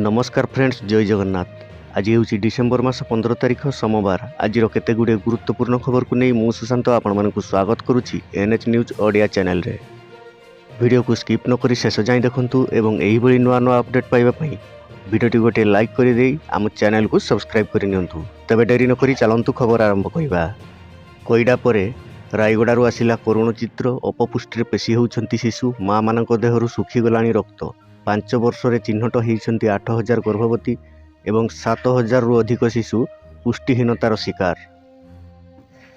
नमस्कार फ्रेंड्स, जय जगन्नाथ। आज हूँ डिसेम्बर मास 15 तारिख सोमवार। आज केते गुड़े गुरुत्वपूर्ण खबर को नहीं मु सुशांत आपण मानकु स्वागत करुछि एनएच न्यूज ओडिया चैनल रे। वीडियो को स्किप न करी शेष जाई देखंतु एवं एही भली नुआ नुआ अपडेट पाइबा पई वीडियो गोटे लाइक कर दे आम चैनल को सब्सक्राइब कर नियंतु। तबे डेरी न करी चलंतु खबर आरंभ करिबा। कोईडा परे रायगड़ारू आसिला करुण चित्र। अपपुष्टि पेशी होउछंती शिशु। माँ मानक देहरु सुखी गलानी रक्त। 5 वर्षरे चिन्हट होइछंती 8000 गर्भवती एवं 7000 रु अधिक शिशु पुष्टिहीनतार शिकार।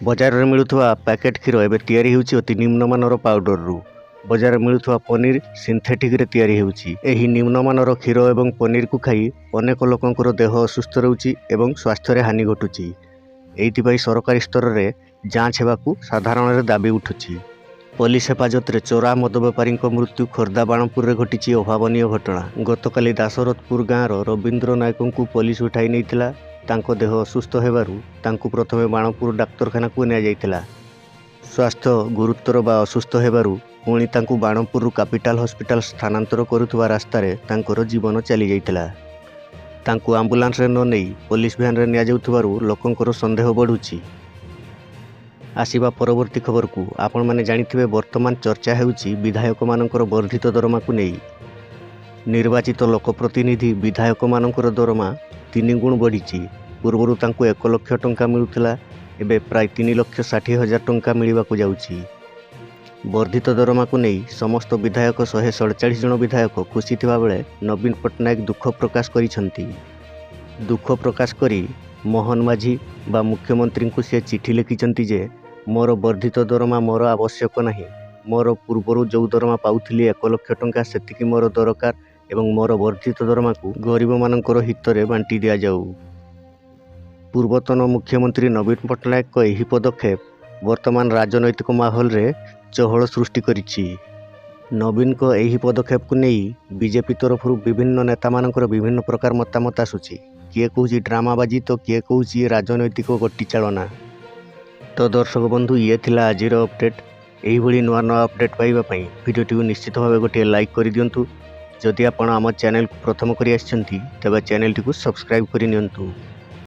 बजार में मिलुथवा पैकेट क्षीर एवं तैयारी होउछि अति निम्नमानर पाउडर रु। बजार में मिलुथवा पनीर सिंथेटिक रे तैयारी होउछि। एही निम्नमानर क्षीर एवं पनीर को खाई अनेक लोकंकर देह असुस्थ रहउछि एवं स्वास्थ्य रे हानि घटुछि। एइथिपाई सरकारी स्तर रे जांच हेबाकू साधारण रे दाबी उठुछि। पुलिस हेफाजत रे चोरा मद बेपारी मृत्यु खोर्धा बाणपुर रे घटी अभावनीय घटना। गतकाली दासरथपुर गाँव रवींद्र नायक को पुलिस उठाई नहीं तांको देह असुस्थ हेबारु तांको प्रथमे बाणपुर डाक्तरखाना को निया जाइथिला। स्वास्थ्य गुरुतर बा असुस्थ हेबारु पुणी तांको बाणपुर कैपिटल हॉस्पिटल स्थानांतर करुथुवा रास्ता रे तांकर जीवन चली जाइथिला। तांको एम्बुलेंस रे न नहीं पुलिस भ्यान रे निया जाउथुवारु लोकंकर संदेह बढ़ुछि। आसिबा परवर्ती खबर को आपण माने जानिथिबे। वर्तमान चर्चा हेउछि विधायक मानकर वर्धित दरमा को नहीं। निर्वाचित लोकप्रतिनिधि विधायक मानकर दरमा 3 गुण बढ़िछि। पूर्वरु तांको 1 लाख टंका मिलुथिला, एबे प्राय 3,60,000 टंका मिलिबाकू जाउछि। वर्धित दरमा को नहीं समस्त विधायक 147 जन विधायक खुशी थिबा बेले नवीन पट्टनायक दुख प्रकाश करिसंती। दुख प्रकाश करी मोहन माझी बा मुख्यमंत्री को से चिठी लिखिचंती जे मोर वर्धित दरमा मोर आवश्यक नहीं। मोर पूर्वरु जो दरमा पाउथिली 1 लाख टंका सेतिकी मोर दरकार एवं मोर वर्धित दरमा को गरीब मानकर हित रे बांटी दिया जाऊ। पूर्वतन मुख्यमंत्री नवीन पट्टनायक को यही पदक्षेप वर्तमान राजनैतिक माहौल रे चहल सृष्टि करिछि। नवीन को यही पदक्षेप को नहीं बीजेपी तरफ विभिन्न नेता मानकर विभिन्न प्रकार मतामत आसुछि। किए कहूँ ड्रामाबाजी तो किए कहूँ राजनैतिक गट्टी चालना। तो दर्शक बंधु, ये थिला आजिर अपडेट। यही भली नुआ नुआ अपडेट पाइबा पई वीडियोटी को निश्चित भाव गोटे लाइक कर दियंतु। जदि आपण आम चैनल को प्रथम करी आछंती तबे चैनल टी को सब्सक्राइब करि नियंतु।